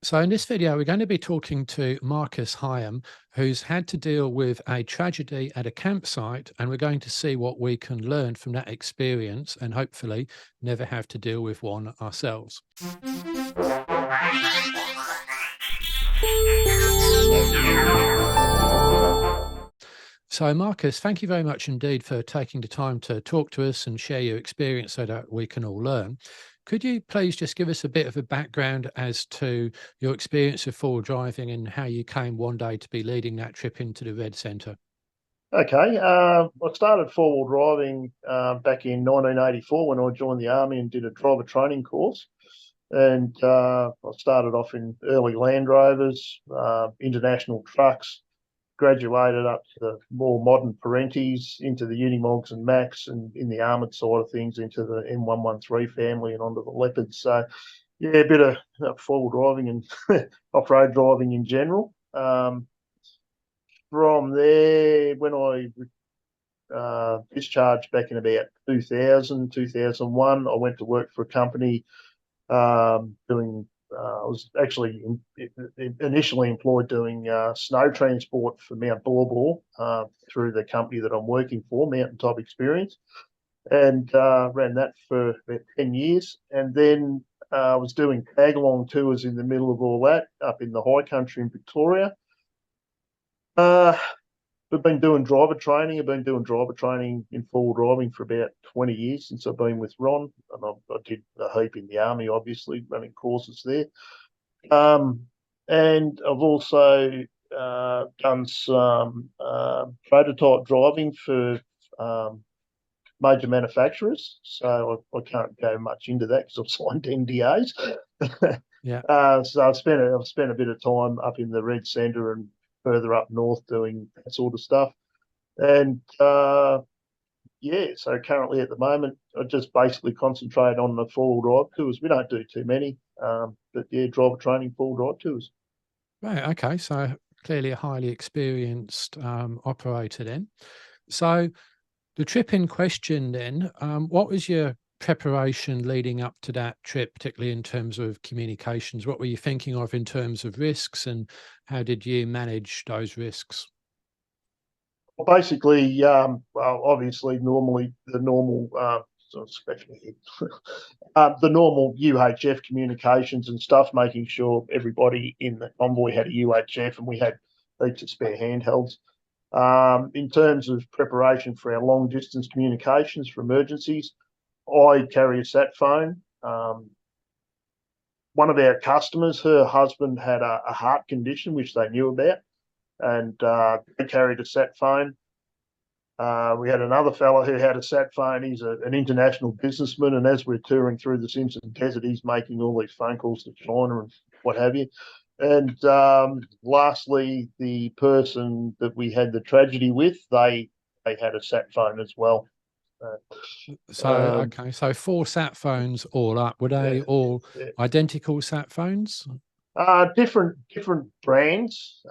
So in this video, we're going to be talking to Marcus Hyam, who's had to deal with a tragedy at a campsite, and we're going to see what we can learn from that experience and hopefully never have to deal with one ourselves. So Marcus, thank you very much indeed for taking the time to talk to us and share your experience so that we can all learn. Could you please just give us a bit of a background as to your experience of forward driving and how you came one day to be leading that trip into the Red Centre? Okay, I started four-wheel driving back in 1984 when I joined the army and did a driver training course. And I started off in early Land Rovers, international trucks, graduated up to the more modern Parentis, into the Unimogs and Macs, and in the armoured side of things into the M113 family and onto the Leopards. So, yeah, a bit of four-wheel driving and off-road driving in general. From there, when I discharged back in about 2000, 2001. I went to work for a company doing, I was actually initially employed doing snow transport for Mount Bawbor through the company that I'm working for, Mountaintop Experience, and ran that for about 10 years. And then I was doing tag-along tours in the middle of all that up in the high country in Victoria. I've been doing driver training. I've been doing driver training in four-wheel driving for about 20 years since I've been with Ron. And I did a heap in the army, obviously, running courses there. And I've also done some prototype driving for major manufacturers. So I can't go much into that because I've signed NDAs. Yeah. So I've spent a bit of time up in the Red Centre and further up north doing that sort of stuff. And yeah, so currently at the moment, I just basically concentrate on the four-wheel drive tours. We don't do too many, but yeah, driver training four-wheel drive tours. Right. Okay. So clearly a highly experienced operator then. So the trip in question then, what was your preparation leading up to that trip, particularly in terms of communications? What were you thinking of in terms of risks, and how did you manage those risks? Well, basically, well, obviously, normally the normal sort of special the normal UHF communications and stuff, making sure everybody in the convoy had a UHF and we had heaps of spare handhelds. In terms of preparation for our long distance communications for emergencies, I carry a sat phone. One of our customers, her husband had a heart condition, which they knew about, and they carried a sat phone. We had another fellow who had a sat phone. He's an international businessman, and as we're touring through the Simpson Desert, he's making all these phone calls to China and what have you. And lastly, the person that we had the tragedy with, they had a sat phone as well. So, okay, so 4 sat phones all up. Were Yeah, they all yeah. identical sat phones? Different brands,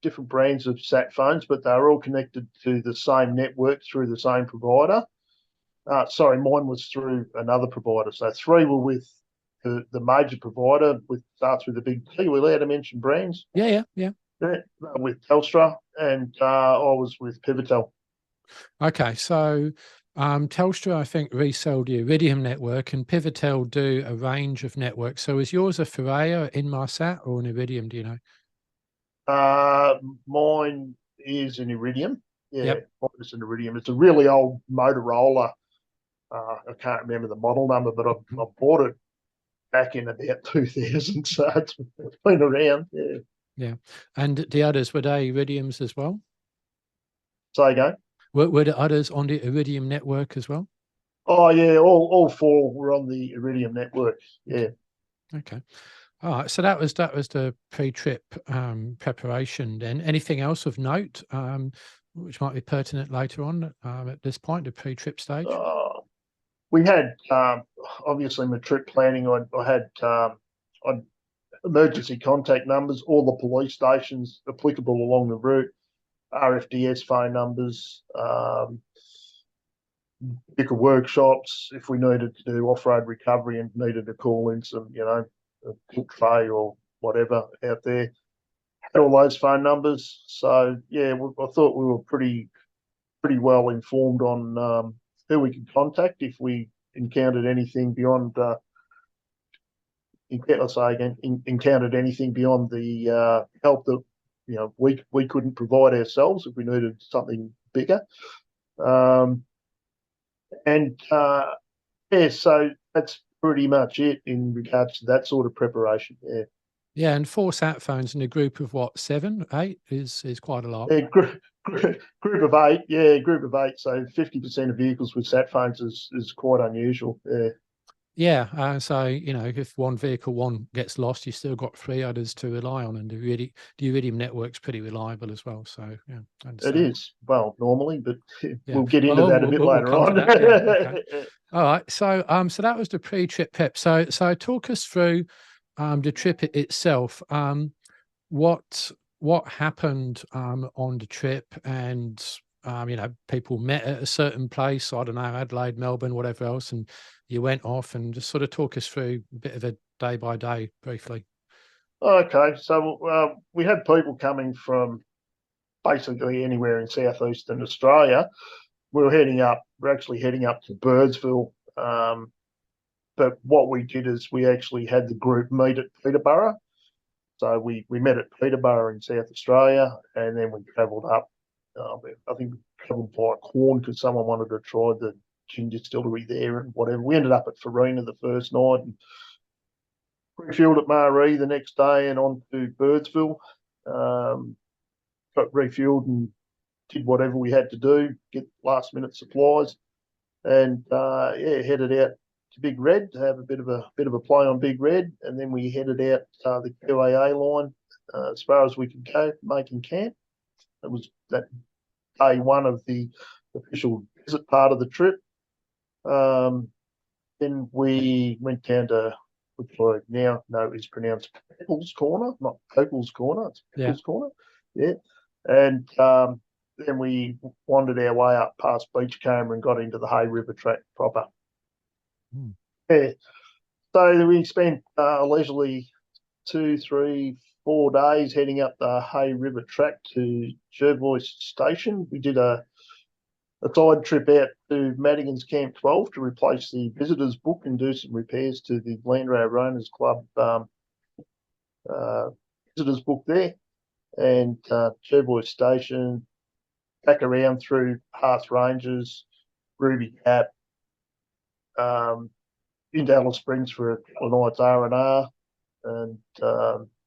different brands of sat phones, but they're all connected to the same network through the same provider. Sorry, mine was through another provider. So 3 were with the major provider, with starts with a big T. We're allowed to mention brands. Yeah. Yeah, with Telstra, and I was with Pivotel. Okay, so Telstra, I think, resold the Iridium network, and Pivotel do a range of networks. So is yours a Thuraya, Inmarsat, or an Iridium? Do you know? Mine is an Iridium. Yeah, Yep. mine is an Iridium. It's a really old Motorola. I can't remember the model number, but I bought it back in about 2000, so it's been around. Yeah. Yeah. And the others, were they Iridiums as well? Say again. Were the others on the Iridium network as well? Oh yeah, all 4 were on the Iridium network. Yeah. Okay. All right. So that was the pre-trip preparation. Then anything else of note, which might be pertinent later on at this point, the pre-trip stage? We had obviously my trip planning. I had I'd emergency contact numbers, all the police stations applicable along the route, RFDS phone numbers, vehicle workshops if we needed to do off-road recovery and needed to call in some, a tilt tray or whatever out there, had all those phone numbers. So yeah, I thought we were pretty well informed on who we could contact if we encountered anything beyond. Let's say again, encountered anything beyond the help that we couldn't provide ourselves if we needed something bigger. Yeah, so that's pretty much it in regards to that sort of preparation. Yeah. Yeah, and 4 sat phones in a group of what, 7, 8 is quite a lot. Yeah, group of 8. Yeah, group of 8. So 50% of vehicles with sat phones is quite unusual. Yeah. Yeah, so if one gets lost, you still got 3 others to rely on, and the Iridium network's pretty reliable as well. So yeah, I It understand. is, well, normally, but Yeah, we'll get into that a bit we'll later come to on. that. Yeah, okay. All right. So so that was the pre-trip prep. So talk us through the trip itself. What happened on the trip, and people met at a certain place, I don't know, Adelaide, Melbourne, whatever else, and you went off, and just sort of talk us through a bit of a day by day briefly. Okay, so we had people coming from basically anywhere in southeastern Australia. We're actually heading up to Birdsville. But what we did is we actually had the group meet at Peterborough. So we met at Peterborough in South Australia, and then we travelled up. I think we travelled via Corn because someone wanted to try the gin distillery there and whatever. We ended up at Farina the first night and refuelled at Maree the next day and on to Birdsville. Got refuelled and did whatever we had to do, get last minute supplies, and headed out to Big Red to have a bit of a play on Big Red, and then we headed out the QAA line as far as we could go, making camp. It was that day one of the official visit part of the trip. Then we went down to, which I now know is pronounced Pickles Corner, not Pickles Corner, it's Pickles Corner. Yeah. And then we wandered our way up past Beachcomber and got into the Hay River track proper. Mm. Yeah. So we spent leisurely 2, 3, 4 days heading up the Hay River track to Jervois Station. We did a side trip out to Madigan's Camp 12 to replace the visitors book and do some repairs to the Land Rover Owners Club visitors book there. And Jervois Station, back around through Hearts Ranges, Ruby Cap, into Alice Springs for a couple of nights R&R and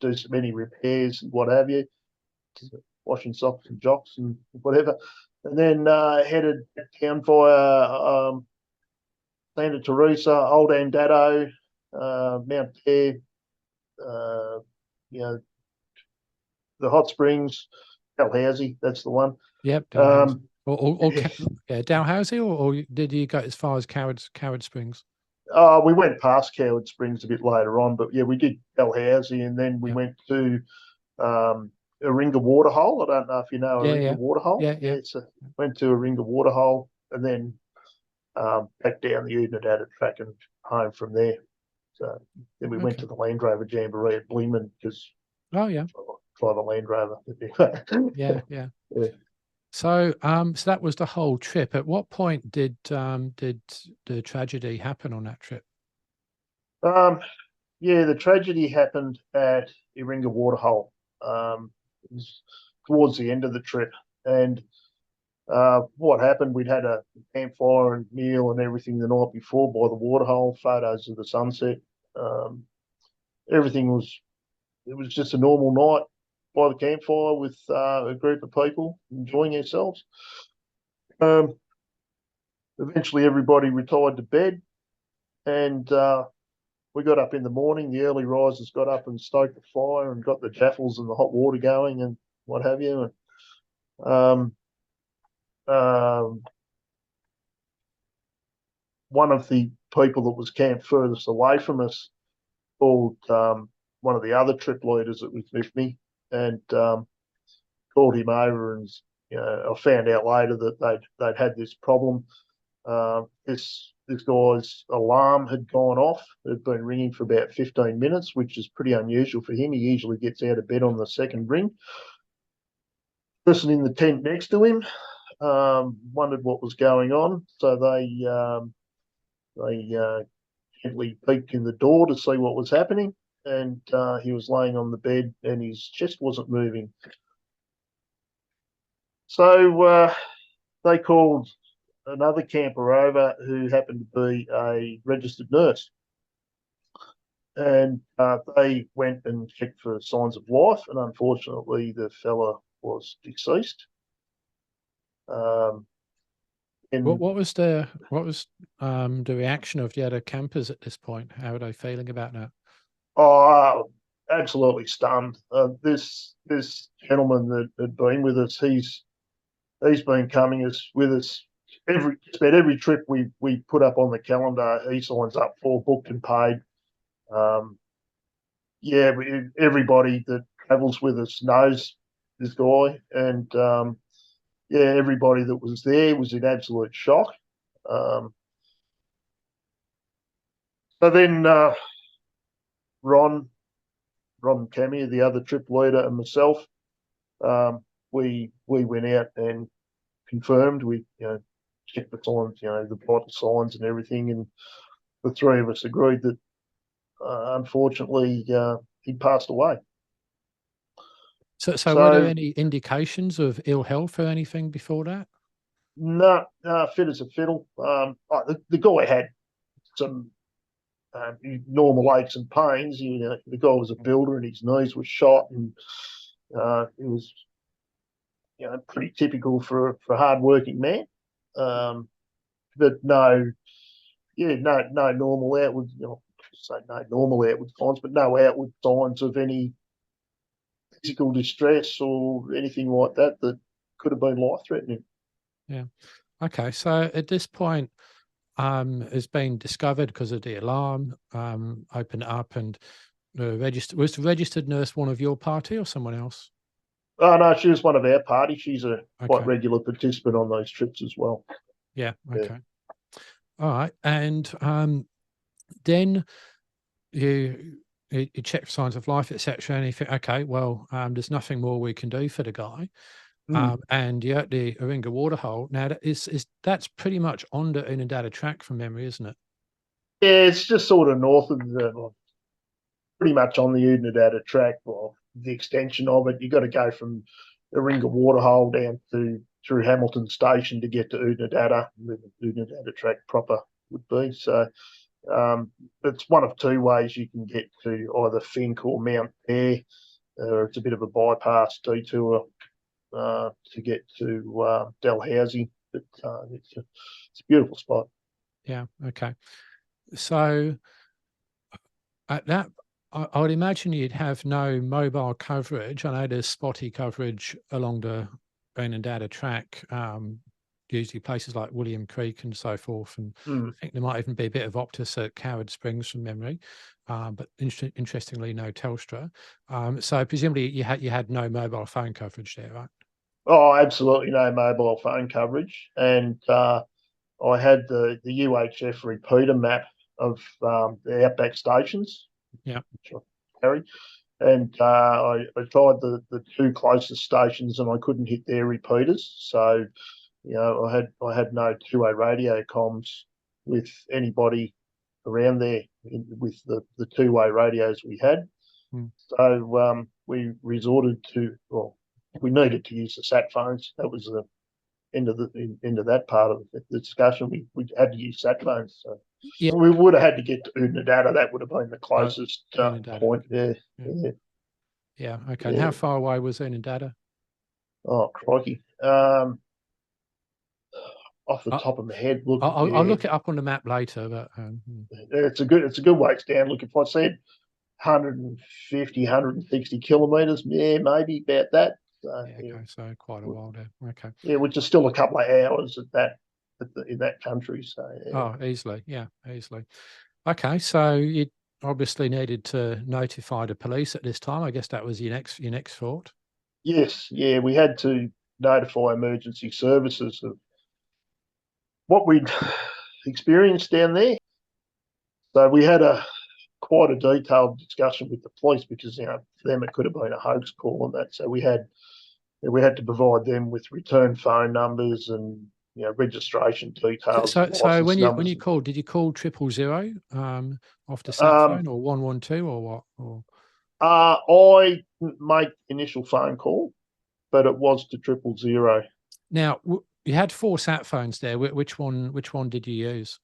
do some many repairs and what have you, washing socks and jocks and whatever. And then headed down via Santa Teresa, Old Andado, Mount Pear, the hot springs, Dalhousie, that's the one. Yep. Dalhousie. Dalhousie, or did you go as far as Coward Springs? We went past Coward Springs a bit later on, but yeah, we did Dalhousie, and then we went to Aringa Waterhole. I don't know if you know Aringa Waterhole. Yeah. So went to Aringa Waterhole, and then back down the Uden track and home from there. So then we went to the Land Rover Jamboree at Bleeman because try the Land Rover. yeah. So so that was the whole trip. At what point did the tragedy happen on that trip? The tragedy happened at Aringa Waterhole. It was towards the end of the trip, and what happened? We'd had a campfire and meal and everything the night before by the waterhole. Photos of the sunset. Everything was. It was just a normal night by the campfire with a group of people enjoying ourselves. Eventually, everybody retired to bed, and we got up in the morning. The early risers got up and stoked the fire and got the jaffles and the hot water going and what have you. And one of the people that was camped furthest away from us called one of the other trip leaders that was with me and called him over, and I found out later that they'd had this problem. This this guy's alarm had gone off. It had been ringing for about 15 minutes, which is pretty unusual for him. He usually gets out of bed on the second ring. Person in the tent next to him wondered what was going on, so they gently peeked in the door to see what was happening, and he was laying on the bed and his chest wasn't moving. So they called another camper over who happened to be a registered nurse. And they went and checked for signs of life, and unfortunately the fella was deceased. What was the reaction of the other campers at this point? How are they feeling about that? Oh, absolutely stunned. This gentleman that had been with us, he's been coming with us just about every trip we put up on the calendar. He signs up for, booked and paid. Yeah, everybody that travels with us knows this guy, and yeah, everybody that was there was in absolute shock. So then Ron Camia, the other trip leader, and myself, we went out and confirmed. We checked the signs, the vital signs and everything, and the three of us agreed that unfortunately he passed away. So were there any indications of ill health or anything before that? No, fit as a fiddle. The guy had some normal aches and pains. The guy was a builder and his knees were shot, and it was pretty typical for a hard-working man. But no normal outward, say no normal outward signs, but no outward signs of any physical distress or anything like that could have been life-threatening. Yeah. Okay. So at this point, has been discovered because of the alarm, opened up, and was the registered nurse one of your party or someone else? Oh no, she was one of our party. She's a quite Okay. regular participant on those trips as well. Yeah. Okay. All right. And then you check for signs of life, etc. And you think, okay, well, there's nothing more we can do for the guy. And you're at the Warringah waterhole. Now, that's pretty much on the Unadilla track from memory, isn't it? Yeah, it's just sort of north of pretty much on the Unadilla track, well, the extension of it. You've got to go from the Warringah waterhole down through Hamilton Station to get to Unadilla, where the Unadilla track proper would be. So it's one of two ways you can get to either Fink or Mount Eyre. It's a bit of a bypass detour to get to Dalhousie, but it's a beautiful spot. Yeah. Okay. So at that, I would imagine you'd have no mobile coverage. I know there's spotty coverage along the Unadilla track, usually places like William Creek and so forth. And I think there might even be a bit of Optus at Coward Springs from memory, but interestingly, no Telstra. So presumably you had no mobile phone coverage there, right? Oh, absolutely no mobile phone coverage, and I had the UHF repeater map of the outback stations. Yeah, which I carry, and I tried the two closest stations, and I couldn't hit their repeaters. So, I had no two-way radio comms with anybody around there with the two-way radios we had. So we resorted to, well, we needed to use the sat phones. That was the end of that part of the discussion. We had to use sat phones. So yeah. we would have had to get to Unadilla. That would have been the closest point. Okay. Yeah. Yeah. Okay. And how far away was Unadilla? Oh, crikey. Off the top of my head, look. I'll look it up on the map later. But it's a good ways down. Look, if I said 150, 160 kilometres, yeah, maybe about that. So, yeah, okay, so quite a while there. Okay. Yeah, which is still a couple of hours in that country. So oh, easily, yeah, easily. Okay, so you obviously needed to notify the police at this time. I guess that was your next thought. Yes, yeah, we had to notify emergency services of what we'd experience down there. So we had quite a detailed discussion with the police because, for them it could have been a hoax call and that. So we had to provide them with return phone numbers and registration details. So when you called, did you call 000 off the sat phone or 112 or what? Or I didn't make the initial phone call, but it was to 000. Now you had 4 sat phones there. Which one did you use?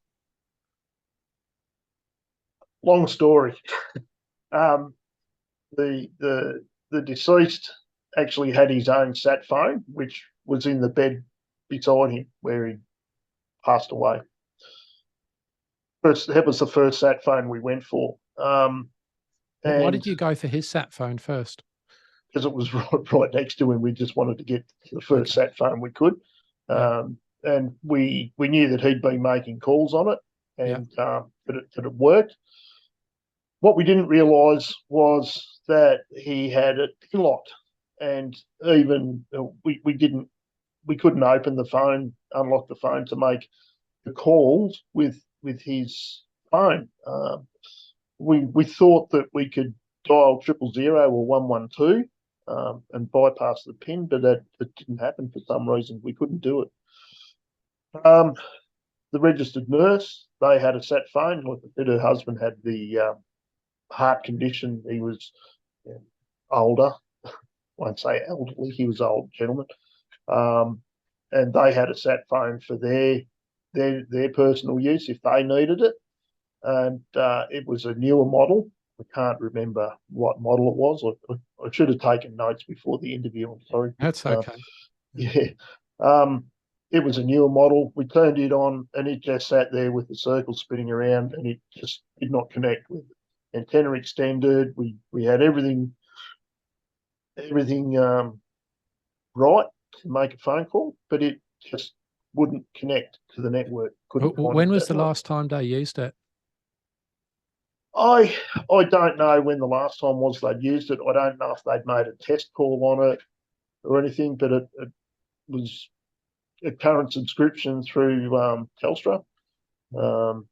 Long story. The deceased actually had his own sat phone, which was in the bed beside him where he passed away. That was the first sat phone we went for. Why did you go for his sat phone first? Because it was right next to him. We just wanted to get the first sat phone we could. And we knew that he'd been making calls on it, and that it worked. What we didn't realise was that he had it locked, and even we couldn't open the phone, unlock the phone to make the calls with his phone. We thought that we could dial 000 or 112 and bypass the PIN, but that didn't happen for some reason. We couldn't do it. The registered nurse, they had a sat phone. Like I said, her husband had the heart condition. He was older. I won't say elderly. He was an old gentleman. And they had a sat phone for their personal use if they needed it. And it was a newer model. I can't remember what model it was. I should have taken notes before the interview. I'm sorry. That's okay. It was a newer model. We turned it on and it just sat there with the circle spinning around and it just did not connect with it. Antenna extended. We had everything right to make a phone call, but it just wouldn't connect to the network. When was the last time they used it? I don't know when the last time was they'd used it. I don't know if they'd made a test call on it or anything, but it was a current subscription through Telstra. So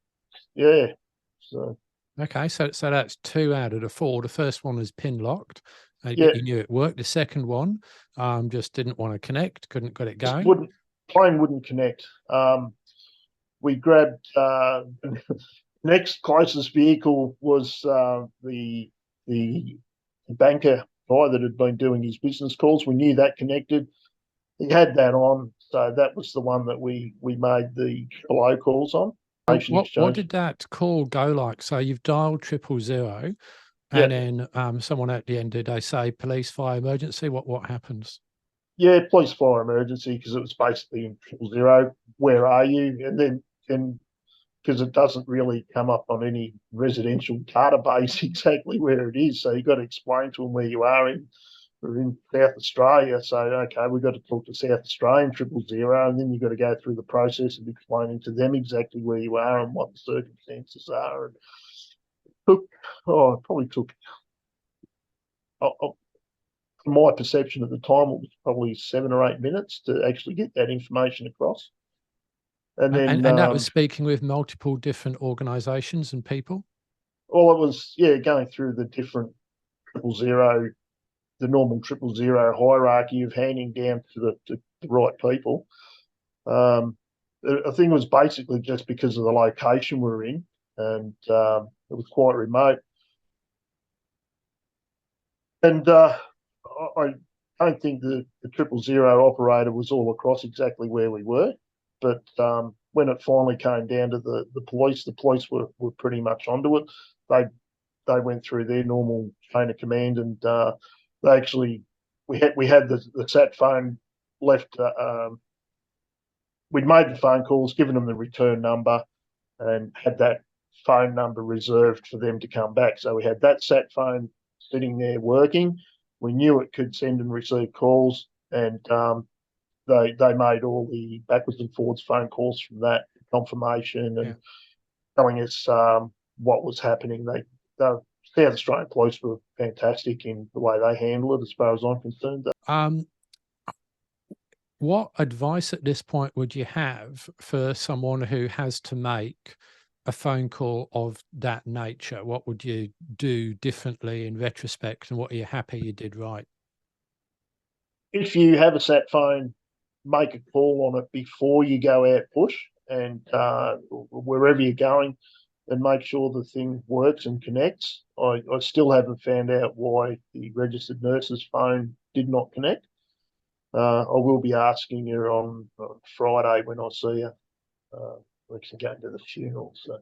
okay, so that's 2 out of the 4. The first one was pin locked. You knew it worked. The second one just didn't want to connect, couldn't get it going. Plane wouldn't connect. We grabbed next closest vehicle was the banker guy that had been doing his business calls. We knew that connected. He had that on, so that was the one that we made the 000 calls on. What did that call go like? So you've dialed 000, and then someone at the end, did they say police, fire, emergency? What happens? Yeah, police, fire, emergency, because it was basically in 000. Where are you? And then because it doesn't really come up on any residential database exactly where it is, so you've got to explain to them where you are in. We're in South Australia, so okay, we've got to talk to South Australian 000, and then you've got to go through the process of explaining to them exactly where you are and what the circumstances are. And it probably took, from my perception at the time, it was probably 7 or 8 minutes to actually get that information across. And then, and that was speaking with multiple different organisations and people. Well, it was going through the different 000. The normal 000 hierarchy of handing down to the right people. I think it was basically just because of the location we were in, and it was quite remote. And I don't think the 000 operator was all across exactly where we were, but when it finally came down to the police were pretty much onto it. They went through their normal chain of command and they actually, we had the sat phone left. We'd made the phone calls, given them the return number, and had that phone number reserved for them to come back. So we had that sat phone sitting there working. We knew it could send and receive calls, and they made all the backwards and forwards phone calls from that, confirmation and telling us what was happening. The South Australian police were fantastic in the way they handle it, as far as I'm concerned. what advice at this point would you have for someone who has to make a phone call of that nature? What would you do differently in retrospect, and what are you happy you did right? If you have a sat phone, make a call on it before you go out push, and wherever you're going, and make sure the thing works and connects. I still haven't found out why the registered nurse's phone did not connect. I will be asking her on Friday when I see her. We're actually going to the funeral. So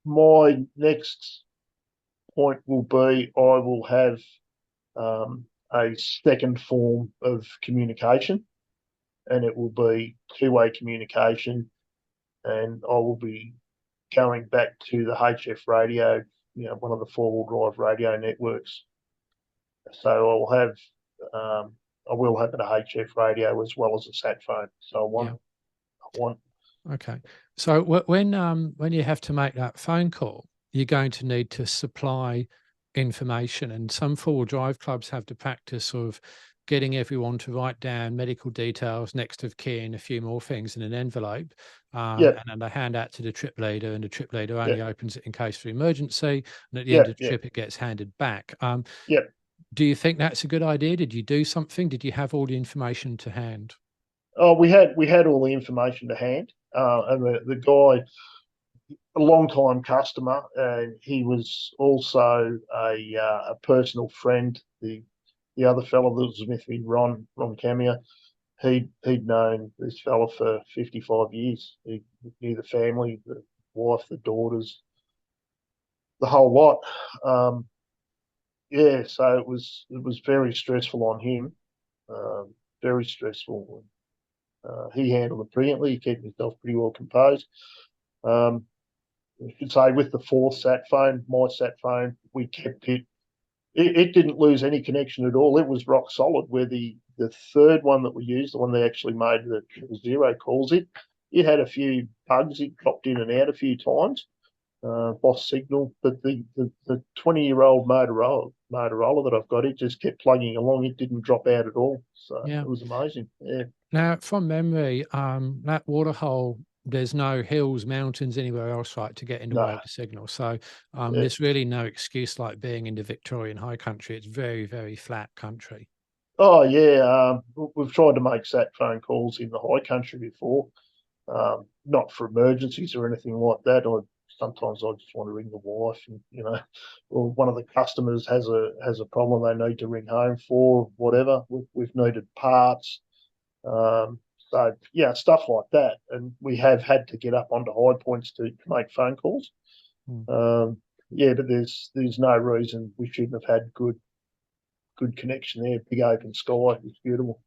my next point will be I will have a second form of communication, and it will be two-way communication, and I will be going back to the HF radio, one of the four-wheel drive radio networks. So I will have an HF radio as well as a sat phone. So Yeah. I want. Okay. So when you have to make that phone call, you're going to need to supply information, and some four-wheel drive clubs have the practice of getting everyone to write down medical details, next of kin, a few more things in an envelope, Yep, and then they hand that to the trip leader, and the trip leader only yep, opens it in case of emergency, and at the end of yep, the yep, trip, it gets handed back. yep. Do you think that's a good idea? Did you do something? Did you have all the information to hand? Oh, we had all the information to hand, and the guy, a long time customer, and he was also a personal friend. The other fellow that was with me, Ron Camia, he'd known this fella for 55 years. He knew the family, the wife, the daughters, the whole lot. Yeah, so it was very stressful on him, very stressful. He handled it brilliantly. He kept himself pretty well composed. Um, I should say with the fourth sat phone, my sat phone, we kept it. It didn't lose any connection at all. It was rock solid. Where the third one that we used, the one they actually made the 000 calls, it had a few bugs. It dropped in and out a few times. Boss signal, but the 20-year-old Motorola that I've got, it just kept plugging along. It didn't drop out at all. So Yeah. it was amazing. Yeah. Now, from memory, that waterhole, there's no hills, mountains anywhere else, right, to get in the way No. of the signal. So Yeah. there's really no excuse like being in the Victorian High Country. It's very, very flat country. Oh yeah. We've tried to make sat phone calls in the high country before, not for emergencies or anything like that. Sometimes I just want to ring the wife, and or one of the customers has a problem they need to ring home for, whatever. We've needed parts, so yeah, stuff like that, and we have had to get up onto high points to make phone calls. Hmm. Yeah, but there's no reason we shouldn't have had good connection there. Big open sky, it's beautiful.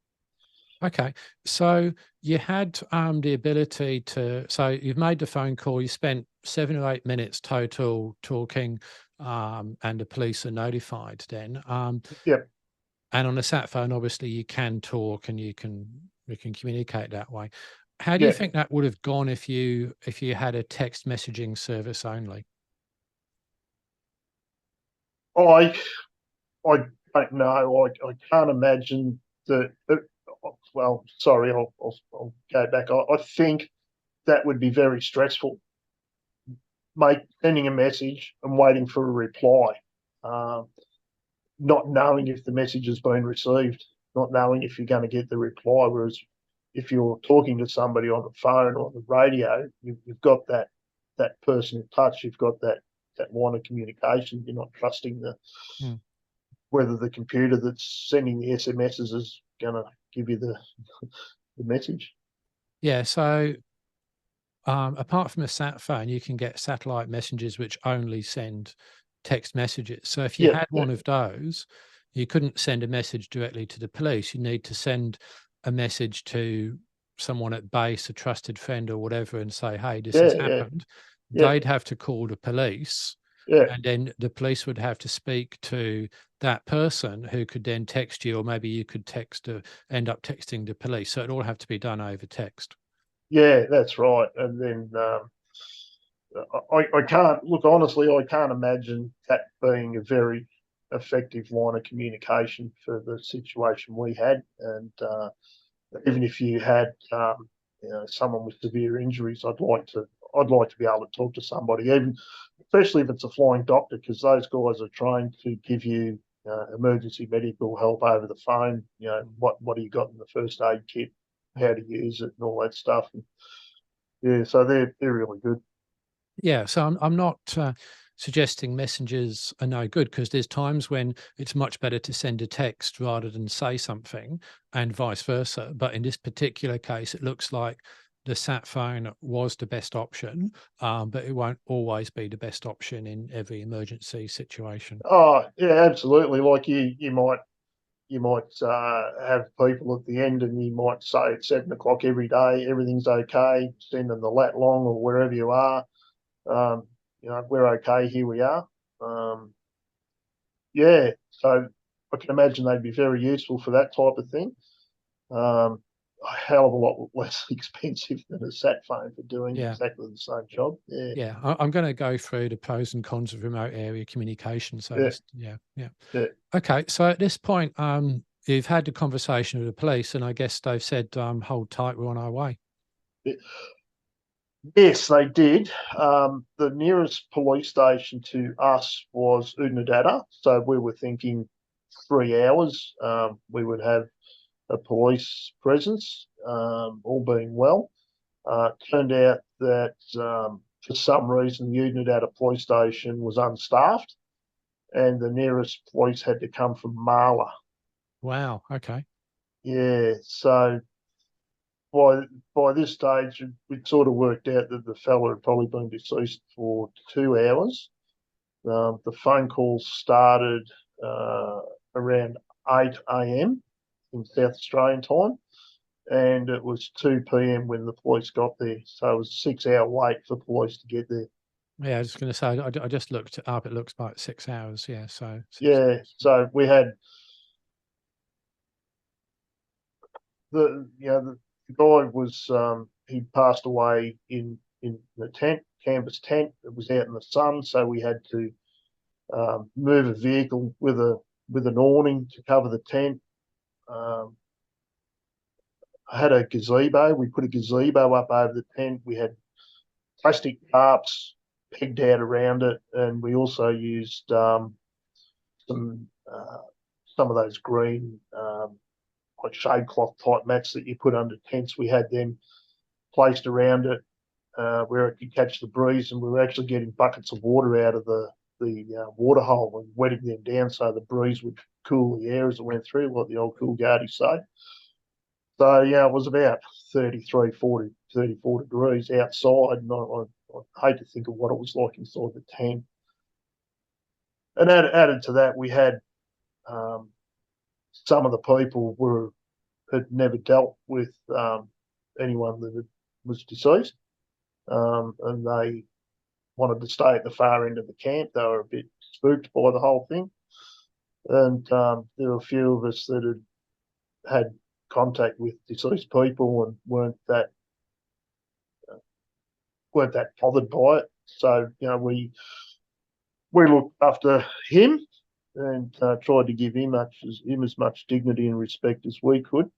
Okay, so you had the ability to, so you've made the phone call, you spent 7 or 8 minutes total talking, and the police are notified then. Yep, And on a sat phone, obviously you can talk and you can communicate that way. How do you yep. think that would have gone if you had a text messaging service only? I I don't know. I can't imagine that. Well, sorry, I'll go back. I think that would be very stressful. Sending a message and waiting for a reply, not knowing if the message has been received, not knowing if you're going to get the reply. Whereas if you're talking to somebody on the phone or on the radio, you've got that personal touch. You've got that line of communication. You're not trusting Hmm. whether the computer that's sending the SMSs is going to give you the message. Yeah, so apart from a sat phone, you can get satellite messages which only send text messages. So if you Yep, had yep, one of those, you couldn't send a message directly to the police. You need to send a message to someone at base, a trusted friend or whatever, and say, "Hey, this has yeah, yeah, happened." yep, They'd have to call the police, yeah, and then the police would have to speak to that person who could then text you, or maybe you could end up texting the police. So it'd all have to be done over text. yeah. That's right. And then I can't look honestly. I can't imagine that being a very effective line of communication for the situation we had. And even if you had someone with severe injuries, I'd like to be able to talk to somebody, even especially if it's a flying doctor, because those guys are trained to give you emergency medical help over the phone. What do you got in the first aid kit, how to use it, and all that stuff. And yeah, so they're really good. Yeah, so I'm not suggesting messengers are no good, because there's times when it's much better to send a text rather than say something, and vice versa. But in this particular case, it looks like the sat phone was the best option, but it won't always be the best option in every emergency situation. Oh yeah, absolutely. Like you might have people at the end, and you might say at 7 o'clock every day, everything's okay. Send them the lat long or wherever you are. We're okay. Here we are. Yeah, so I can imagine they'd be very useful for that type of thing. A hell of a lot less expensive than a sat phone for doing Yeah. exactly the same job. Yeah. Yeah, I'm going to go through the pros and cons of remote area communication. So Yeah. yeah. Yeah. Okay, so at this point, you've had the conversation with the police, and I guess they've said, "Hold tight, we're on our way." Yeah. Yes, they did. The nearest police station to us was Udnadatta, so we were thinking 3 hours. We would have a police presence, all being well. Turned out that for some reason the Udnadatta police station was unstaffed, and the nearest police had to come from Marla. Wow. Okay. Yeah, so by this stage, we'd sort of worked out that the fella had probably been deceased for 2 hours. The phone calls started around 8 a.m. in South Australian time, and it was 2 p.m. when the police got there. So it was a 6 hour wait for police to get there. Yeah, I was going to say, I just looked it up. It looks like 6 hours. Yeah, so 6 hours. Yeah, so we had the guy was he passed away in the tent, canvas tent. It was out in the sun, so we had to move a vehicle with an awning to cover the tent. Um, I had a gazebo. We put a gazebo up over the tent. We had plastic tarps pegged out around it, and we also used some some of those green like shade cloth type mats that you put under tents. We had them placed around it where it could catch the breeze, and we were actually getting buckets of water out of the water hole and wetting them down so the breeze would cool the air as it went through, like the old Coolgardie say. So yeah, it was about 33, 40, 34 degrees outside, and I hate to think of what it was like inside the tent. And added to that, we had some of the people had never dealt with anyone that was deceased, and they wanted to stay at the far end of the camp. They were a bit spooked by the whole thing, and there were a few of us that had contact with deceased people and weren't that bothered by it. So we looked after him and tried to give him as much dignity and respect as we could.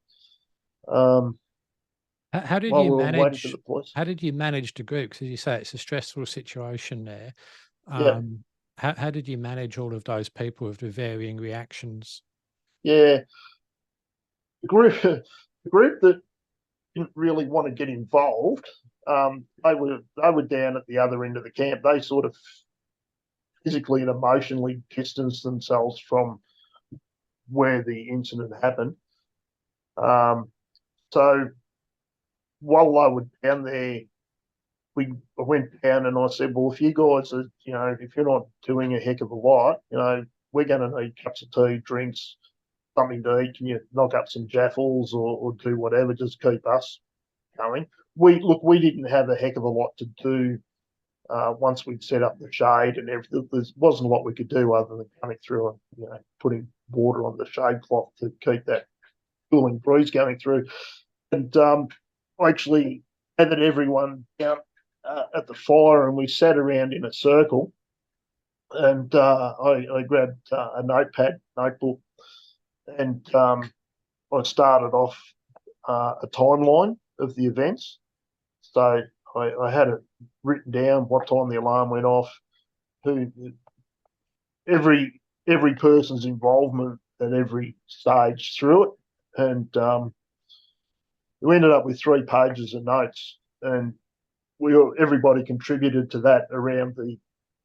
How did While you we were waiting for manage? the police. How did you manage the group? Because as you say, it's a stressful situation there. Yeah, How did you manage all of those people with the varying reactions? yeah. The group that didn't really want to get involved, they were down at the other end of the camp. They sort of physically and emotionally distanced themselves from where the incident happened. So while I was down there, I went down and I said, well, if you guys are, if you're not doing a heck of a lot, we're going to need cups of tea, drinks, something to eat. Can you knock up some jaffles or do whatever? Just keep us going. We didn't have a heck of a lot to do once we'd set up the shade and everything. There wasn't a lot we could do other than coming through and putting water on the shade cloth to keep that cooling breeze going through. And I actually gathered everyone down at the fire, and we sat around in a circle, and I grabbed a notebook, and I started off a timeline of the events. So I had it written down what time the alarm went off, who every person's involvement at every stage through it, and we ended up with 3 pages of notes, and everybody contributed to that around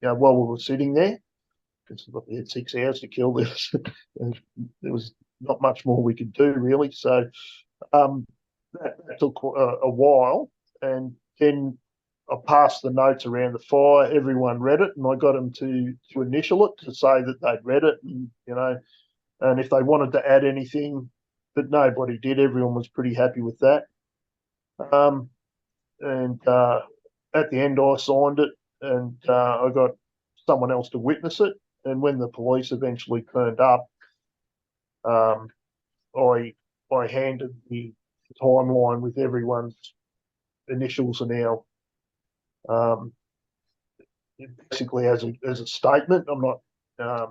while we were sitting there, because we had 6 hours to kill this, and there was not much more we could do really. So um, that took a while, and then I passed the notes around the fire. Everyone read it, and I got them to initial it to say that they'd read it, and and if they wanted to add anything, but nobody did. Everyone was pretty happy with that. Um, and at the end, I signed it, and I got someone else to witness it. And when the police eventually turned up, um, I handed the timeline with everyone's initials and our basically as a statement. I'm not. I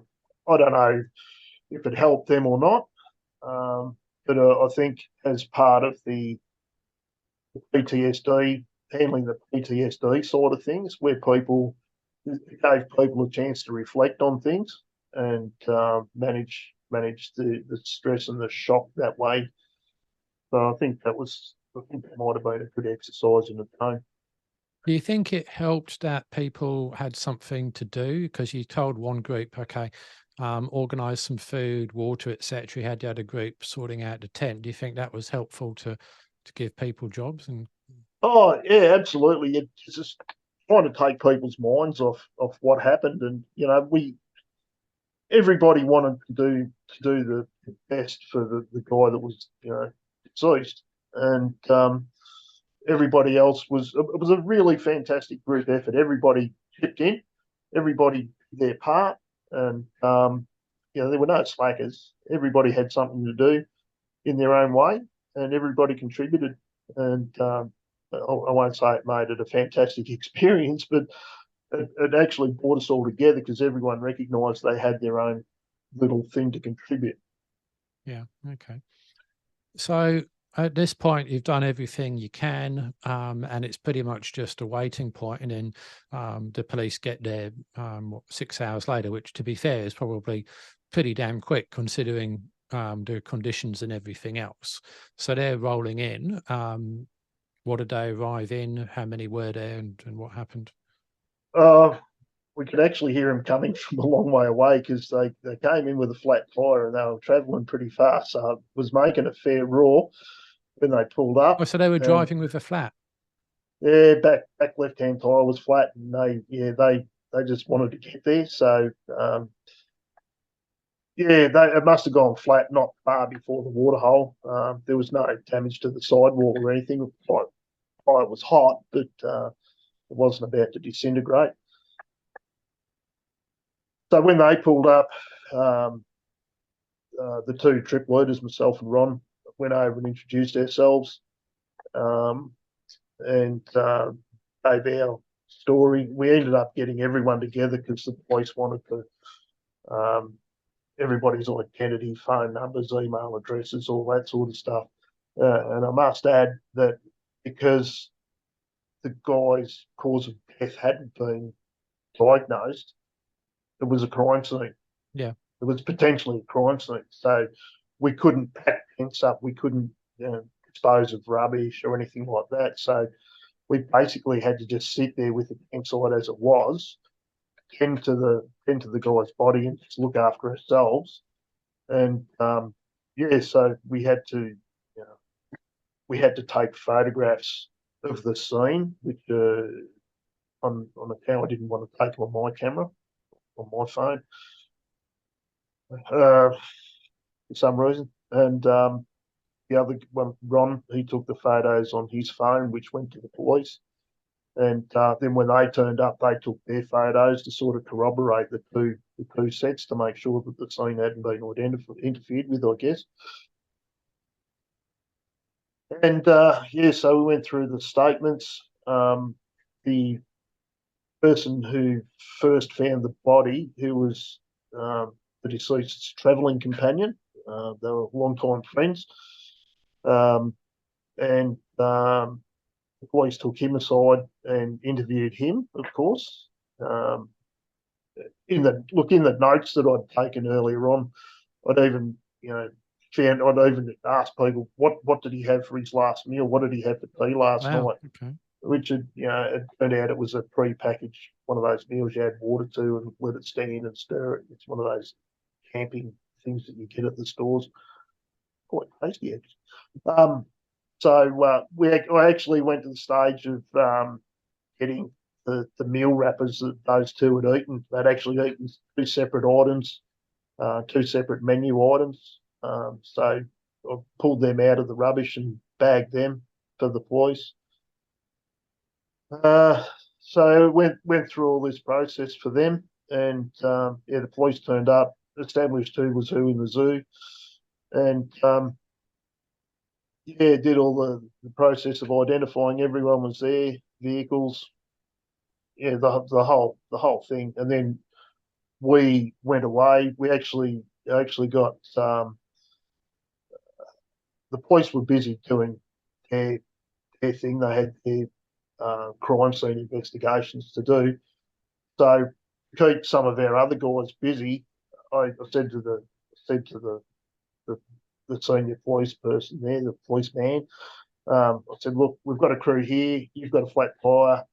don't know if it helped them or not, but I think as part of the PTSD, handling the PTSD side of things, where it gave people a chance to reflect on things and manage the stress and the shock that way. So I think that might have been a good exercise in its own. Do you think it helped that people had something to do? Because you told one group, okay, organize some food, water, etc. You had the other group sorting out the tent. Do you think that was helpful to give people jobs? And Oh yeah, absolutely. It's just trying to take people's minds off what happened, and everybody wanted to do the best for the guy that was deceased, and everybody else it was a really fantastic group effort. Everybody chipped in, everybody did their part, and there were no slackers. Everybody had something to do in their own way, and everybody contributed. And I won't say it made it a fantastic experience, but it actually brought us all together because everyone recognised they had their own little thing to contribute. yeah, okay. So at this point, you've done everything you can, and it's pretty much just a waiting point, and then the police get there 6 hours later, which, to be fair, is probably pretty damn quick considering the conditions and everything else. So they're rolling in. What did they arrive in? How many were there, and what happened? Uh, we could actually hear them coming from a long way away because they came in with a flat tire and they were travelling pretty fast. So it was making a fair roar when they pulled Oh, up. so they were And driving with a flat. yeah, back left hand tire was flat, and they just wanted to get there. So it must have gone flat not far before the waterhole. There was no damage to the sidewall or anything. The tire was hot, but it wasn't about to disintegrate. So when they pulled up, the 2 trip leaders, myself and Ron, went over and introduced ourselves, and gave our story. We ended up getting everyone together because the police wanted to everybody's identity, phone numbers, email addresses, all that sort of stuff. And I must add that because the guy's cause of death hadn't been diagnosed, it was a crime scene. Yeah. It was potentially a crime scene. So we couldn't pack tents up. We couldn't dispose of rubbish or anything like that. So we basically had to just sit there with the tent site as it was, tend to the guy's body and just look after ourselves. And so we had to take photographs of the scene, which on account I didn't want to take them on my camera, on my phone, for some reason. And the other one, Ron, he took the photos on his phone, which went to the police. And then when they turned up, they took their photos to sort of corroborate the two sets to make sure that the scene hadn't been interfered with, I guess. And so we went through the statements. The person who first found the body, who was the deceased's travelling companion. They were long-time friends. And the police took him aside and interviewed him, of course. In the notes that I'd taken earlier on, I'd even asked people what did he have for his last meal, what did he have for tea last night, okay. which it turned out it was a pre-packaged one of those meals you add water to and let it stand and stir it. It's one of those camping things that you get at the stores. Quite tasty, actually. I actually went to the stage of getting the meal wrappers that those two had eaten. They'd actually eaten two separate items, two separate menu items. So I pulled them out of the rubbish and bagged them for the police. So went through all this process for them, and the police turned up, established who was who in the zoo, and did all the process of identifying everyone was there, vehicles, the whole thing, and then we went away. We actually got the police were busy doing their thing. They had their crime scene investigations to do. So to keep some of our other guys busy, I said to the senior police person there, the policeman, I said, look, we've got a crew here. You've got a flat tyre.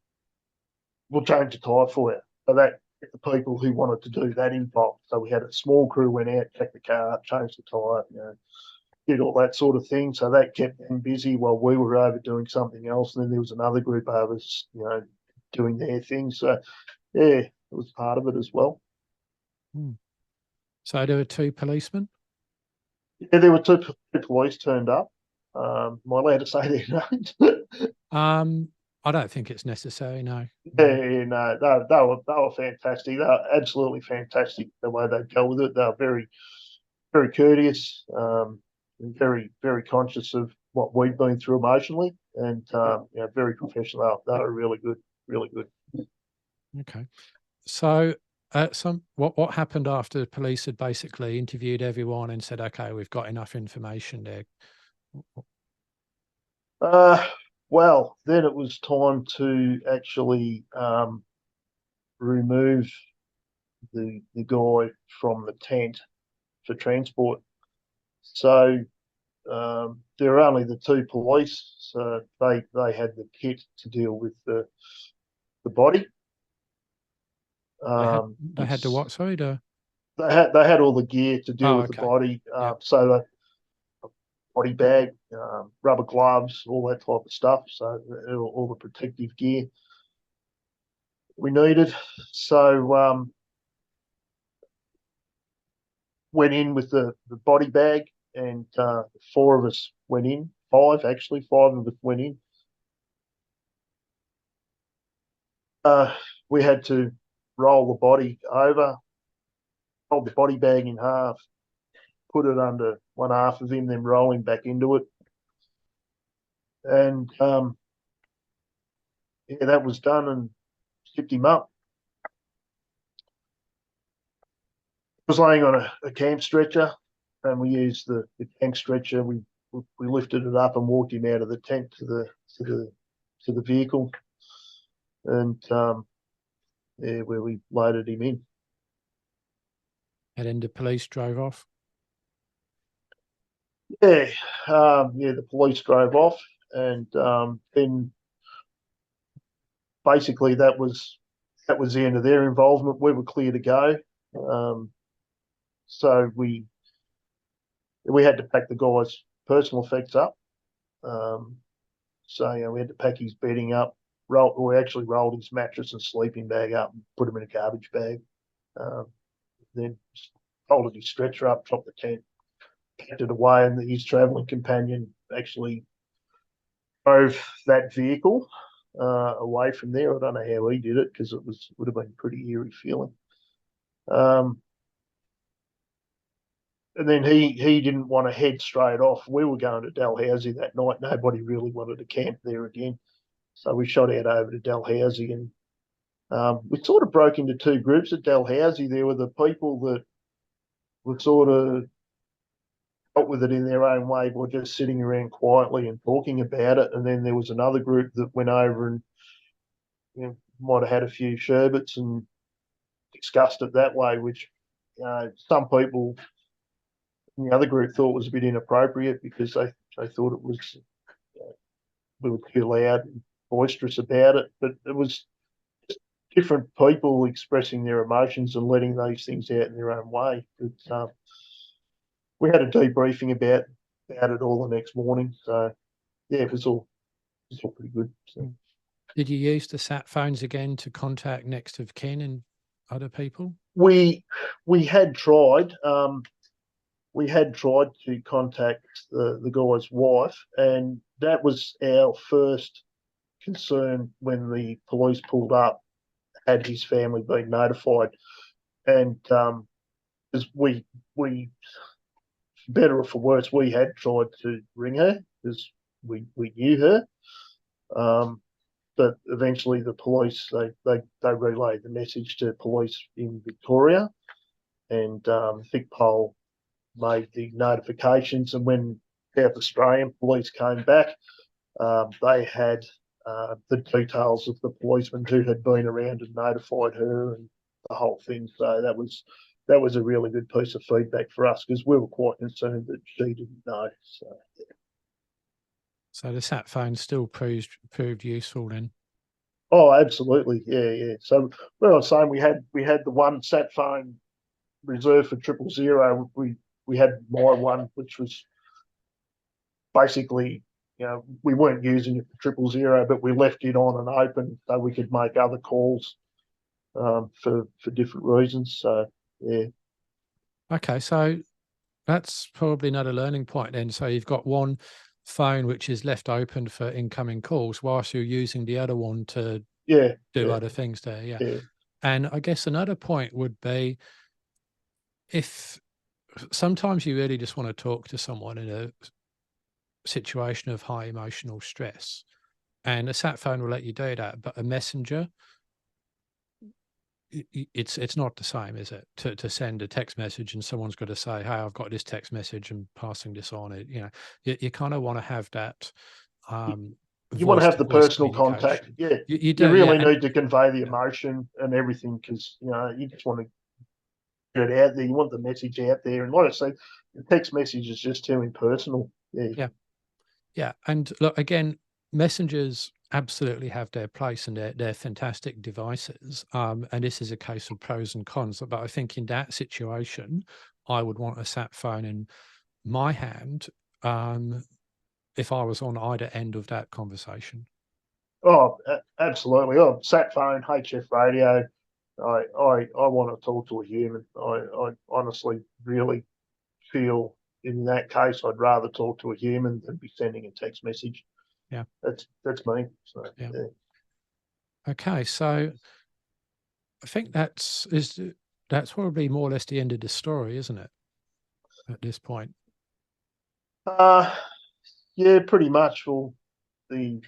We'll change the tyre for you. So that the people who wanted to do that involved. So we had a small crew went out, checked the car, changed the tyre, did all that sort of thing. So that kept them busy while we were over doing something else. And then there was another group of us, doing their thing. So yeah, it was part of it as well. So there were two policemen? Yeah, there were two police turned up. Am I allowed to say their names? I don't think it's necessary, no. Yeah, no, they were fantastic. They were absolutely fantastic the way they dealt with it. They were very, very courteous, and very, very conscious of what we'd been through emotionally, and very professional. They were really good, really good. Okay. So what happened after the police had basically interviewed everyone and said, okay, we've got enough information there? Well, then it was time to actually remove the guy from the tent for transport. So there were only the two police, so they had the kit to deal with the body. They had the what? Sorry, they had all the gear to deal with the body. So the body bag, rubber gloves, all that type of stuff. So all the protective gear we needed. So went in with the body bag, and four of us went in. Five of us went in. We had to roll the body over, hold the body bag in half, put it under one half of him, then roll him back into it. And that was done, and zipped him up. I was laying on a camp stretcher, and we used the camp stretcher. We lifted it up and walked him out of the tent to the vehicle, and where we loaded him in. And then the police drove off? Yeah, the police drove off, and then basically that was the end of their involvement. We were clear to go. So we had to pack the guy's personal effects up. So we had to pack his bedding up. We actually rolled his mattress and sleeping bag up and put him in a garbage bag. Then folded his stretcher up, dropped the tent, packed it away, and his travelling companion actually drove that vehicle away from there. I don't know how he did it, because it would have been pretty eerie feeling. And then he didn't want to head straight off. We were going to Dalhousie that night. Nobody really wanted to camp there again. So we shot out over to Dalhousie, and We sort of broke into two groups at Dalhousie. There were the people that were sort of dealt with it in their own way by just sitting around quietly and talking about it. And then there was another group that went over and might have had a few sherbets and discussed it that way, which some people in the other group thought was a bit inappropriate because they thought it was we were too loud and boisterous about it. But it was different people expressing their emotions and letting those things out in their own way. But, we had a debriefing about it all the next morning. So yeah, it was all pretty good. So. Did you use the sat phones again to contact next of kin and other people? We had tried. We had tried to contact the guy's wife, and that was our first concern when the police pulled up. Had his family been notified? And as we better or for worse, we had tried to ring her because we knew her. But eventually the police, they relayed the message to police in Victoria, and Vic Pole made the notifications. And when South Australian police came back, they had the details of the policeman who had been around and notified her and the whole thing. So that was a really good piece of feedback for us because we were quite concerned that she didn't know. So the sat phone still proved useful then. Oh, absolutely, yeah. So what I was saying, we had the one sat phone reserved for 000. We had my one, which was basically, we weren't using it for 000, but we left it on and open so we could make other calls for different reasons. So yeah. Okay, so that's probably another learning point then. So you've got one phone which is left open for incoming calls whilst you're using the other one to do other things there. Yeah. And I guess another point would be, if sometimes you really just want to talk to someone in a situation of high emotional stress, and a sat phone will let you do that, but a messenger, it's not the same, is it? To send a text message and someone's got to say, "Hey, I've got this text message and passing this on." It, you kind of want to have that. You want to have the personal contact. Yeah, you do. Really need to convey the emotion and everything because you just want to get it out there. You want the message out there, and like I said, the text message is just too impersonal. Yeah. And look, again, messengers absolutely have their place and they're fantastic devices. And this is a case of pros and cons. But I think in that situation, I would want a sat phone in my hand if I was on either end of that conversation. Oh, absolutely. Oh, sat phone, HF radio. I want to talk to a human. I honestly really feel in that case I'd rather talk to a human than be sending a text message. Yeah, that's me. So yeah. Okay, so I think that's probably more or less the end of the story, isn't it? At this point. Yeah, pretty much. Well, the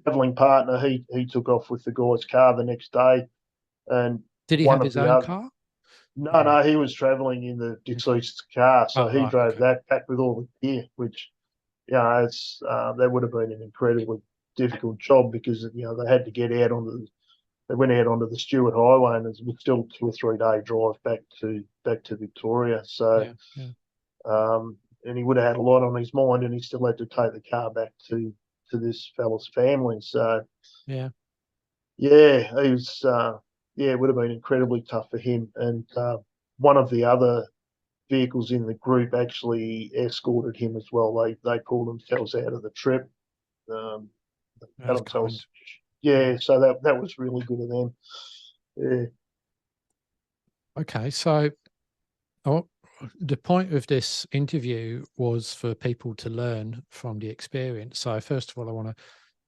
travelling partner, he took off with the guy's car the next day, and did he have his own car? No, he was travelling in the deceased's car, so he drove that back with all the gear, which it's that would have been an incredibly difficult job because they had to get out they went out onto the Stewart Highway, and it was still 2 or 3 day drive back to Victoria. So, and he would have had a lot on his mind, and he still had to take the car back to this fella's family. So, he was. It would have been incredibly tough for him. And one of the other vehicles in the group actually escorted him as well. They pulled themselves out of the trip. So that was really good of them. Yeah. Okay, so the point of this interview was for people to learn from the experience. So first of all, I want to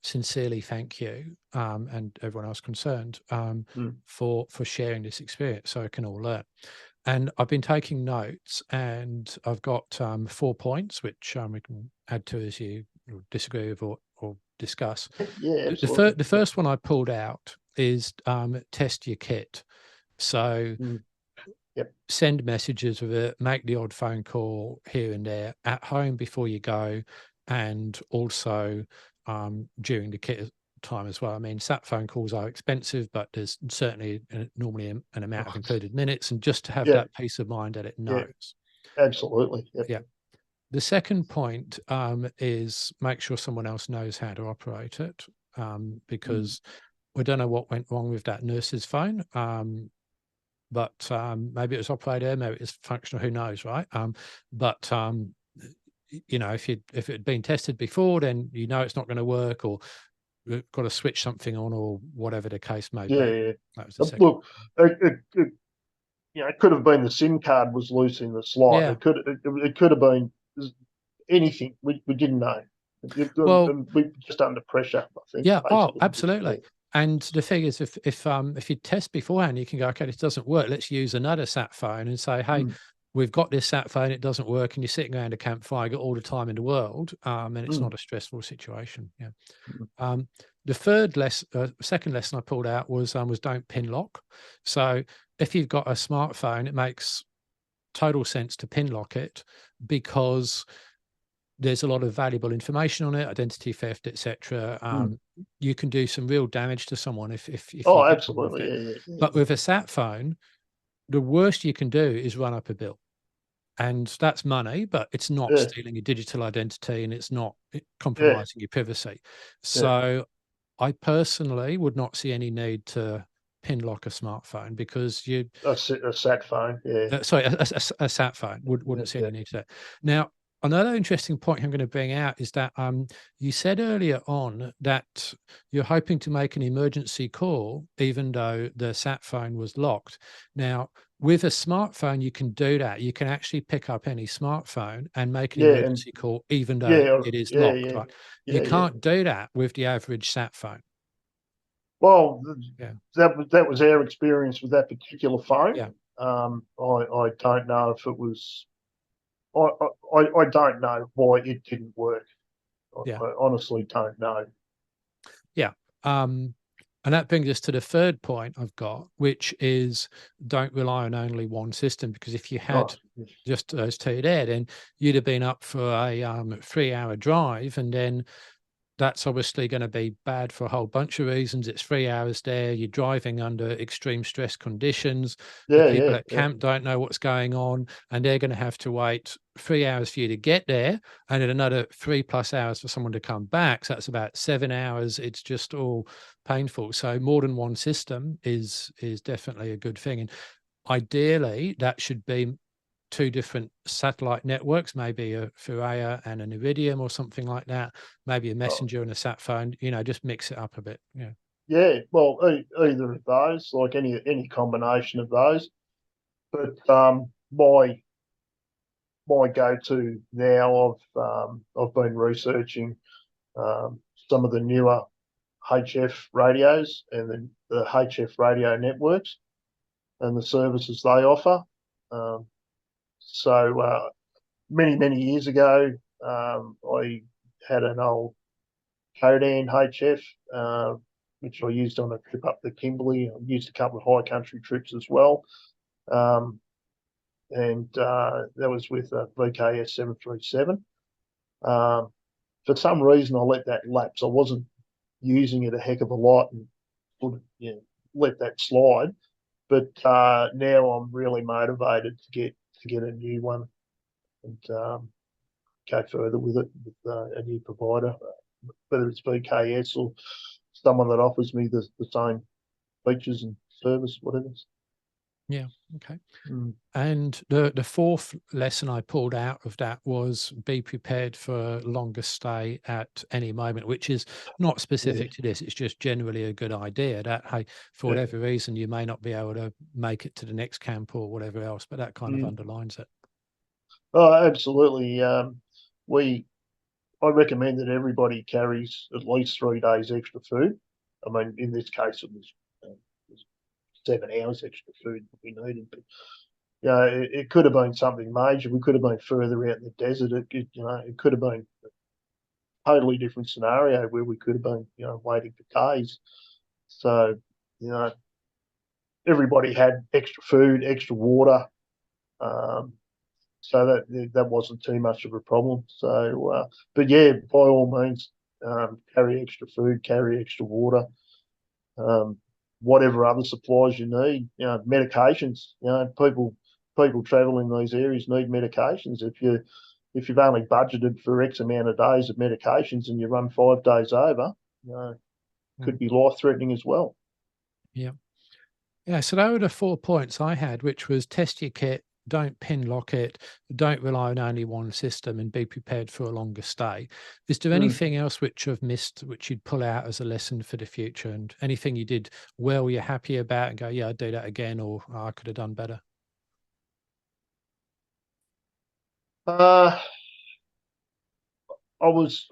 sincerely thank you and everyone else concerned for sharing this experience so I can all learn. And I've been taking notes, and I've got 4 points which we can add to as you disagree with or discuss. Yeah, absolutely. The first one I pulled out is test your kit. So Yep. send messages with it, make the odd phone call here and there at home before you go, and also during the kit time as well. I mean, sat phone calls are expensive, but there's certainly normally an amount of included minutes, and just to have Yeah. that peace of mind that it knows. Absolutely. Yep. Yeah. The second point is make sure someone else knows how to operate it, because we don't know what went wrong with that nurse's phone. But maybe it was operator, maybe it was functional, who knows, right? But you know, if it had been tested before, then you know it's not going to work, or we've got to switch something on, or whatever the case may be. Yeah. That was the second. Look, it could have been the SIM card was loose in the slot. Yeah. It could have been anything. We didn't know. Well, we were just under pressure, I think. yeah. Oh, Basically. absolutely. And the thing is, if you test beforehand, you can go, okay, this doesn't work. Let's use another sat phone and say, hey, we've got this sat phone, it doesn't work, and you're sitting around a campfire, got all the time in the world, and it's not a stressful situation. Yeah. The second lesson I pulled out was don't pin lock. So if you've got a smartphone, it makes total sense to pin lock it, because there's a lot of valuable information on it, identity theft, etc. You can do some real damage to someone if you get absolutely. with it. Yeah. But with a sat phone, the worst you can do is run up a bill, and that's money, but it's not stealing your digital identity, and it's not compromising your privacy. So I personally would not see any need to pin lock a smartphone, because A sat phone. Yeah. sorry, a sat phone wouldn't see any need to that. Now, another interesting point I'm going to bring out is that you said earlier on that you're hoping to make an emergency call even though the sat phone was locked. Now, with a smartphone, you can do that. You can actually pick up any smartphone and make an emergency call even though it is locked. Right? You can't do that with the average sat phone. Well, Yeah. that was our experience with that particular phone. Yeah. I don't know if it was. I don't know why it didn't work. I honestly don't know. Yeah. And that brings us to the third point I've got, which is don't rely on only one system, because if you had just those two there, then you'd have been up for a 3-hour drive, and then that's obviously going to be bad for a whole bunch of reasons. It's 3 hours there. You're driving under extreme stress conditions. The people at camp don't know what's going on, and they're going to have to wait 3 hours for you to get there, and then another 3+ hours for someone to come back. So that's about 7 hours. It's just all painful. So more than one system is definitely a good thing. And ideally, that should be 2 different satellite networks, maybe a Thuraya and an Iridium or something like that, maybe a messenger and a sat phone, just mix it up a bit. Yeah. Yeah, well, either of those, like any combination of those. But my go-to now, I've been researching some of the newer HF radios and the HF radio networks and the services they offer. So many years ago, I had an old Codan HF, which I used on a trip up the Kimberley. I used a couple of high country trips as well. And that was with a VKS 737. For some reason, I let that lapse. I wasn't using it a heck of a lot and let that slide. But now I'm really motivated to get a new one and go further with it with a new provider, whether it's VKS or someone that offers me the same features and service, whatever. Yeah. Okay. And the fourth lesson I pulled out of that was be prepared for a longer stay at any moment, which is not specific to this. It's just generally a good idea that, hey, for whatever reason, you may not be able to make it to the next camp or whatever else, but that kind of underlines it. Oh, absolutely. I recommend that everybody carries at least 3 days extra food. I mean, in this case, it was 7 hours extra food that we needed. But it could have been something major. We could have been further out in the desert. It could have been a totally different scenario where we could have been, waiting for days. So you know, everybody had extra food, extra water. So that wasn't too much of a problem. So, but yeah, by all means, carry extra food, carry extra water, whatever other supplies you need. You know, medications. You know, people travel in these areas need medications. If you've only budgeted for X amount of days of medications and you run 5 days over, you know, could be life threatening as well. Yeah. Yeah. So those were the 4 points I had, which was test your kit, don't pin lock it, don't rely on only one system, and be prepared for a longer stay. Is there anything else which I've missed, which you'd pull out as a lesson for the future, and anything you did well, you're happy about and go, yeah, I'd do that again, or oh, I could have done better? I was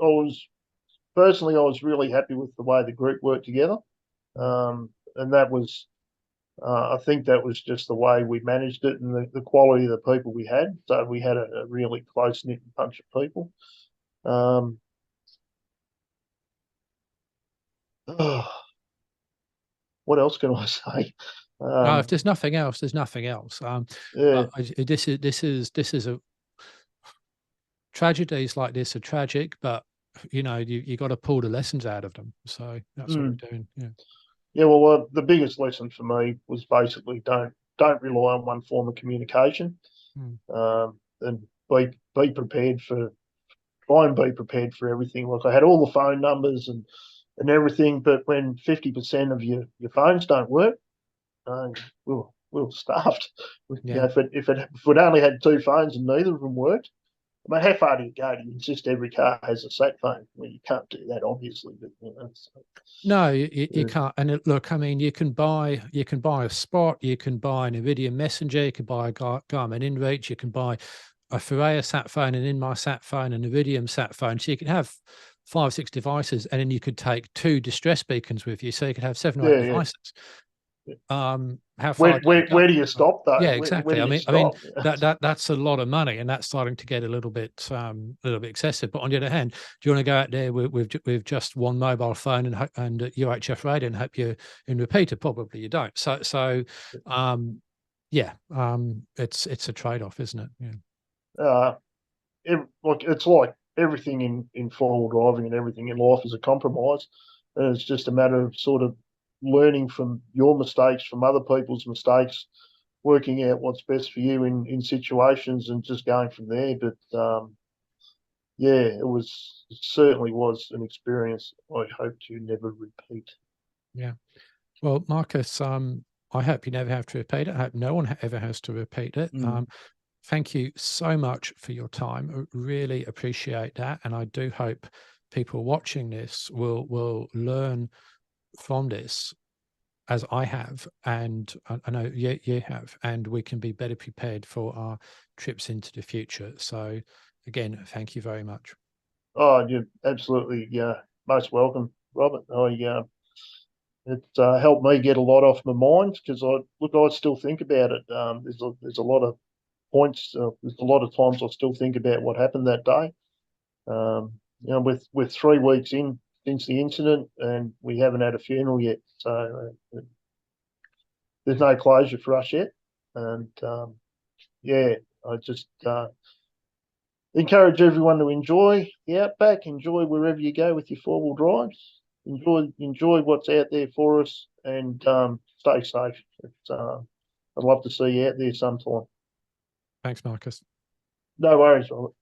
personally, I was really happy with the way the group worked together. And that was, I think that was just the way we managed it and the quality of the people we had. So we had a really close knit bunch of people. What else can I say? No, if there's nothing else, there's nothing else. Yeah, This is a tragedies like this are tragic, but you know, you got to pull the lessons out of them. So that's what we're doing. Yeah. yeah. Well, the biggest lesson for me was basically don't rely on one form of communication, and be prepared for try and be prepared for everything. Like I had all the phone numbers and everything, but when 50% of your phones don't work, we're starved. You know, Yeah. if we'd only had 2 phones and neither of them worked, I mean, how far do you go? Do you insist every car has a sat phone? Well, you can't do that, obviously. But you know, so, No, you can't. And look, I mean, you can buy a Spot, you can buy an Nvidia Messenger, you can buy a Garmin InReach, you can buy a Furaya sat phone, an InMar sat phone, an Iridium sat phone. So you can have 5, 6 devices, and then you could take 2 distress beacons with you, so you could have 7 or 8 yeah. devices. How far Where, do you where, go? where do you stop though? Yeah, Where exactly. do you I mean, stop? that's a lot of money, and that's starting to get a little bit excessive. But on the other hand, do you want to go out there with just one mobile phone and UHF radio and hope you're in repeater? Probably you don't. Yeah, it's a trade off, isn't it? Yeah. Look, it's like everything in four-wheel driving and everything in life is a compromise, and it's just a matter of sort of learning from your mistakes, from other people's mistakes, working out what's best for you in situations, and just going from there. But yeah, it certainly was an experience I hope to never repeat. Yeah. Well, Marcus, I hope you never have to repeat it. I hope no one ever has to repeat it. Thank you so much for your time. I really appreciate that. And I do hope people watching this will learn from this as I have. And I know you have, and we can be better prepared for our trips into the future. So again, thank you very much. Oh, you're absolutely most welcome, Robert. It helped me get a lot off my mind because I still think about it. There's a lot of points. There's a lot of times I still think about what happened that day. You know, with 3 weeks in since the incident, and we haven't had a funeral yet, so there's no closure for us yet. And yeah, I just encourage everyone to enjoy the outback, enjoy wherever you go with your 4-wheel drives, enjoy what's out there for us, and stay safe. I'd love to see you out there sometime. Thanks, Marcus. No worries, Robert.